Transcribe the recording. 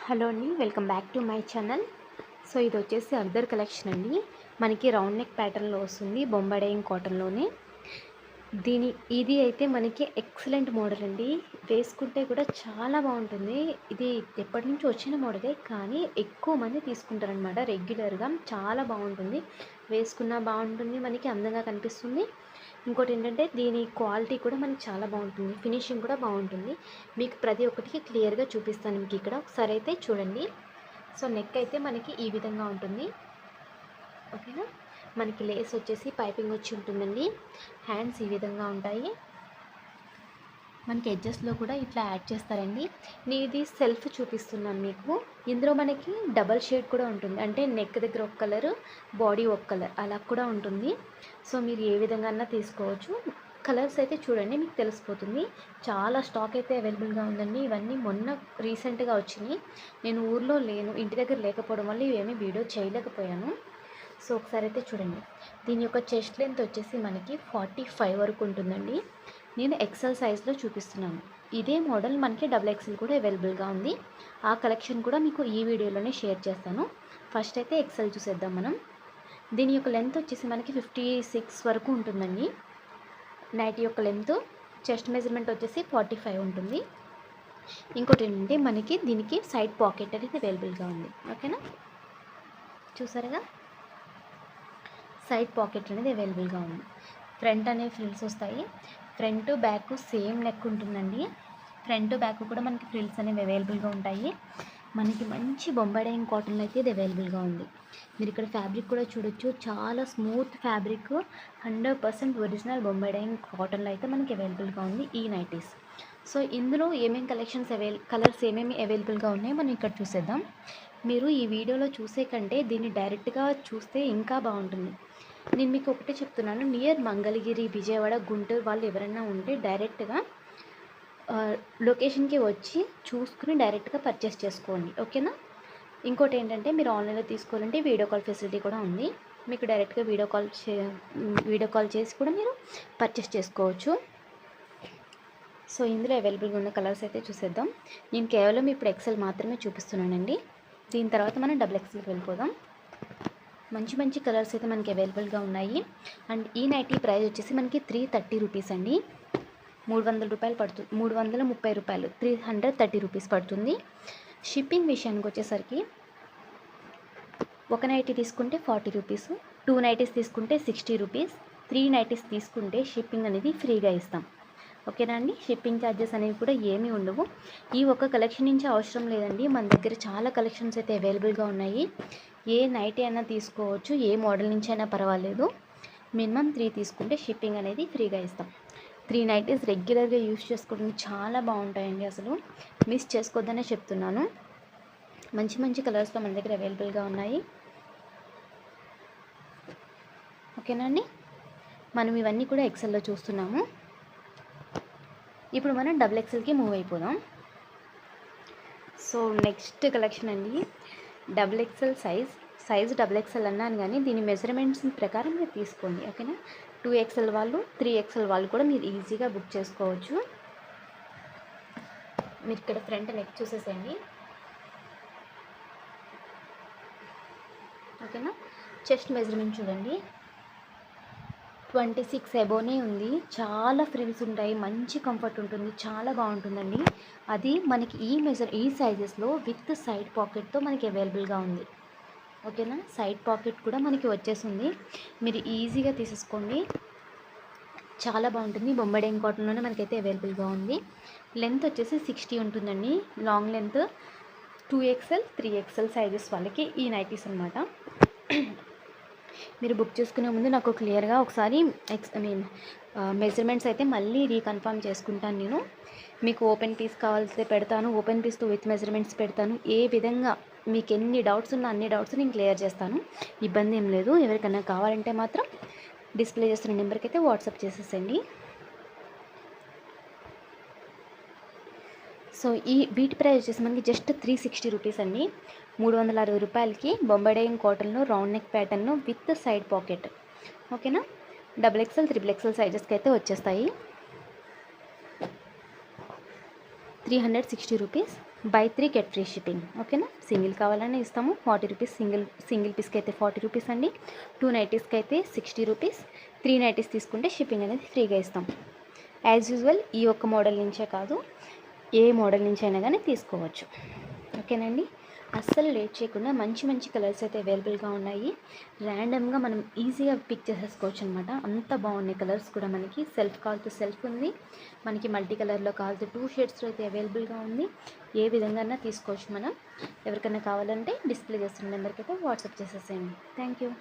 Hello అండి, welcome back to my channel. So ఇది వచ్చేసి అర్దర్ కలెక్షన్ అండి. మనకి రౌండ్ నెక్ ప్యాటర్న్లో వస్తుంది, బొంబాడేయింగ్ కాటన్లోనే. ఇది అయితే మనకి ఎక్సలెంట్ మోడల్ అండి. వేసుకుంటే కూడా చాలా బాగుంటుంది. ఇది ఎప్పటి నుంచి వచ్చిన మోడలే, కానీ ఎక్కువ మంది తీసుకుంటారనమాట రెగ్యులర్గా. చాలా బాగుంటుంది, వేసుకున్నా బాగుంటుంది, మనకి అందంగా కనిపిస్తుంది. ఇంకోటి ఏంటంటే దీని క్వాలిటీ కూడా మనకి చాలా బాగుంటుంది, ఫినిషింగ్ కూడా బాగుంటుంది. మీకు ప్రతి ఒక్కటికి క్లియర్గా చూపిస్తాను. మీకు ఇక్కడ ఒకసారి అయితే చూడండి. సో నెక్ అయితే మనకి ఈ విధంగా ఉంటుంది, ఓకేనా. మనకి లేస్ వచ్చేసి పైపింగ్ వచ్చి ఉంటుందండి. హ్యాండ్స్ ఈ విధంగా ఉంటాయి. మనకి ఎడ్జస్ట్లో కూడా ఇట్లా యాడ్ చేస్తారండి. ఇది సెల్ఫ్ చూపిస్తున్నాను మీకు. ఇందులో మనకి డబల్ షేడ్ కూడా ఉంటుంది, అంటే నెక్ దగ్గర ఒక కలర్, బాడీ ఒక కలర్, అలా కూడా ఉంటుంది. సో మీరు ఏ విధంగా తీసుకోవచ్చు. కలర్స్ అయితే చూడండి, మీకు తెలిసిపోతుంది. చాలా స్టాక్ అయితే అవైలబుల్గా ఉందండి. ఇవన్నీ మొన్న రీసెంట్గా వచ్చినాయి. నేను ఊర్లో లేను, ఇంటి దగ్గర లేకపోవడం వల్ల ఇవేమీ వీడియో చేయలేకపోయాను. సో ఒకసారి అయితే చూడండి. దీని యొక్క చెస్ట్ లెంత్ వచ్చేసి మనకి 45 వరకు ఉంటుందండి. నేను ఎక్సెల్ సైజ్లో చూపిస్తున్నాను. ఇదే మోడల్ మనకి XXL కూడా అవైలబుల్గా ఉంది. ఆ కలెక్షన్ కూడా మీకు ఈ వీడియోలోనే షేర్ చేస్తాను. ఫస్ట్ అయితే ఎక్సెల్ చూసేద్దాం మనం. దీని యొక్క లెంత్ వచ్చేసి మనకి 56 వరకు ఉంటుందండి. నైట్ యొక్క లెంత్. చెస్ట్ మెజర్మెంట్ వచ్చేసి 45 ఉంటుంది. ఇంకోటి ఏంటంటే మనకి దీనికి సైడ్ పాకెట్ అనేది అవైలబుల్గా ఉంది, ఓకేనా. చూసారుగా, సైడ్ పాకెట్ అనేది అవైలబుల్గా ఉంది. ఫ్రంట్ అనే ఫ్రిల్స్ వస్తాయి. ఫ్రంట్ బ్యాక్ సేమ్ నెక్ ఉంటుందండి. ఫ్రంట్ బ్యాక్ కూడా మనకి ఫ్రిల్స్ అనేవి అవైలబుల్గా ఉంటాయి. మనకి మంచి బొంబాడేయింగ్ కాటన్లో అయితే ఇది అవైలబుల్గా ఉంది. మీరు ఇక్కడ ఫ్యాబ్రిక్ కూడా చూడొచ్చు, చాలా స్మూత్ ఫ్యాబ్రిక్, 100% ఒరిజినల్ బొంబాడేయింగ్ కాటన్లో అయితే మనకి అవైలబుల్గా ఉంది ఈ నైటీస్. సో ఇందులో ఏమేమి కలర్స్ ఏమేమి అవైలబుల్గా ఉన్నాయో మనం ఇక్కడ చూసేద్దాం. మీరు ఈ వీడియోలో చూసే కంటే దీన్ని డైరెక్ట్గా చూస్తే ఇంకా బాగుంటుంది. నేను మీకు ఒకటే చెప్తున్నాను, నియర్ మంగళగిరి, విజయవాడ, గుంటూరు వాళ్ళు ఎవరైనా ఉంటే డైరెక్ట్గా లొకేషన్కి వచ్చి చూసుకుని డైరెక్ట్గా పర్చేస్ చేసుకోండి, ఓకేనా. ఇంకోటి ఏంటంటే మీరు ఆన్లైన్లో తీసుకోవాలంటే వీడియో కాల్ ఫెసిలిటీ కూడా ఉంది. మీకు డైరెక్ట్గా వీడియో కాల్ చేసి కూడా మీరు పర్చేస్ చేసుకోవచ్చు. సో ఇందులో అవైలబుల్గా ఉన్న కలర్స్ అయితే చూసేద్దాం. నేను కేవలం ఇప్పుడు ఎక్సెల్ మాత్రమే చూపిస్తున్నానండి. దీని తర్వాత మనం XXLకి వెళ్ళిపోదాం. మంచి మంచి కలర్స్ అయితే మనకి అవైలబుల్గా ఉన్నాయి. అండ్ ఈ నైటీ ప్రైస్ వచ్చేసి మనకి 330 రూపీస్ అండి. 300 రూపాయలు పడుతుంది, 330 రూపాయలు, 330 రూపీస్ పడుతుంది. షిప్పింగ్ విషయానికి వచ్చేసరికి ఒక నైటీ తీసుకుంటే 40 రూపీస్, 2 నైటీస్ తీసుకుంటే 60 రూపీస్, 3 నైటీస్ తీసుకుంటే షిప్పింగ్ అనేది ఫ్రీగా ఇస్తాం, ఓకేనా అండి. షిప్పింగ్ ఛార్జెస్ అనేవి కూడా ఏమీ ఉండవు. ఈ ఒక్క కలెక్షన్ నుంచి అవసరం లేదండి, మన దగ్గర చాలా కలెక్షన్స్ అయితే అవైలబుల్గా ఉన్నాయి. ఏ నైటీ అయినా తీసుకోవచ్చు, ఏ మోడల్ నుంచి అయినా పర్వాలేదు. మినిమం 3 తీసుకుంటే షిప్పింగ్ అనేది ఫ్రీగా ఇస్తాం. 3 నైటీస్ రెగ్యులర్గా యూజ్ చేసుకోవడానికి చాలా బాగుంటాయండి, అసలు మిస్ చేసుకోవద్దనే చెప్తున్నాను. మంచి మంచి కలర్స్లో మన దగ్గర అవైలబుల్గా ఉన్నాయి, ఓకేనా అండి. మనం ఇవన్నీ కూడా ఎక్సెల్లో చూస్తున్నాము. ఇప్పుడు మనం XXLకి మూవ్ అయిపోదాం. సో నెక్స్ట్ కలెక్షన్ అండి, XXL సైజ్ XXL అన్నాను, కానీ దీని మెజర్మెంట్స్ ప్రకారం మీరు తీసుకోండి, ఓకేనా. 2XL వాళ్ళు, 3XL వాళ్ళు కూడా మీరు ఈజీగా బుక్ చేసుకోవచ్చు. మీరు ఇక్కడ ఫ్రంట్ నెక్ చూసేసేయండి, ఓకేనా. చెస్ట్ మెజర్మెంట్ చూడండి, 26 అబోనే ఉంది. చాలా ఫ్రిల్స్ ఉంటాయి, మంచి కంఫర్ట్ ఉంటుంది, చాలా బాగుంటుందండి. అది మనకి ఈ సైజెస్లో విత్ సైడ్ పాకెట్తో మనకి అవైలబుల్గా ఉంది, ఓకేనా. సైడ్ పాకెట్ కూడా మనకి వచ్చేసింది, మీరు ఈజీగా తీసేసుకోండి. చాలా బాగుంటుంది, బొంబాడేయింగ్ కాటన్లోనే మనకైతే అవైలబుల్గా ఉంది. లెంత్ వచ్చేసి 60 ఉంటుందండి, long length. 2XL 3XL sizes వాళ్ళకి ఈ నైటీస్ అనమాట. మీరు బుక్ చేసుకునే ముందు నాకు క్లియర్గా ఒకసారి మెజర్మెంట్స్ అయితే మళ్ళీ రీకన్ఫర్మ్ చేసుకుంటాను నేను. మీకు ఓపెన్ పీస్ కావాల్సి పెడతాను, ఓపెన్ పీస్తో విత్ మెజర్మెంట్స్ పెడతాను. ఏ విధంగా మీకు ఎన్ని డౌట్స్ ఉన్నా అన్ని డౌట్స్ నేను క్లియర్ చేస్తాను, ఇబ్బంది ఏం లేదు. ఎవరికైనా కావాలంటే మాత్రం డిస్ప్లే చేస్తున్న నెంబర్కి అయితే వాట్సాప్ చేసేసండి. సో వీటి ప్రైస్ వచ్చేసి మనకి జస్ట్ 360 రూపీస్ అండి. 360 రూపాయలకి బొంబాడేయింగ్ కాటన్లో రౌండ్ నెక్ ప్యాటర్న్లో విత్ సైడ్ పాకెట్, ఓకేనా. XXL 3XL సైజెస్కి అయితే వచ్చేస్తాయి. 360 rupees. By 3 get free shipping. ఓకేనా, సింగిల్ కావాలని ఇస్తాము. 40 రూపీస్ సింగిల్ పీస్కి అయితే 40 రూపీస్ అండి. 2 నైటీస్కి అయితే 60 రూపీస్. 3 నైటీస్ తీసుకుంటే షిప్పింగ్ అనేది ఫ్రీగా ఇస్తాం. యాజ్ యూజువల్ ఈ ఒక్క మోడల్ నుంచే కాదు, ఏ మోడల్ నుంచి అయినా కానీ తీసుకోవచ్చు. ఓకేనండి, అస్సలు లేట్ చేయకుండా మంచి మంచి కలర్స్ అయితే అవైలబుల్గా ఉన్నాయి. ర్యాండమ్గా మనం ఈజీగా పిక్ చేసేసుకోవచ్చు అనమాట. అంత బాగున్నాయి కలర్స్ కూడా. మనకి సెల్ఫ్ కావాలితే సెల్ఫ్ ఉంది, మనకి మల్టీ కలర్లో కావాలితే 2 షేడ్స్లో అయితే అవైలబుల్గా ఉంది. ఏ విధంగా తీసుకోవచ్చు మనం. ఎవరికైనా కావాలంటే డిస్ప్లే చేస్తున్న నెంబర్కి అయితే వాట్సాప్ చేసేసేయండి. Thank you.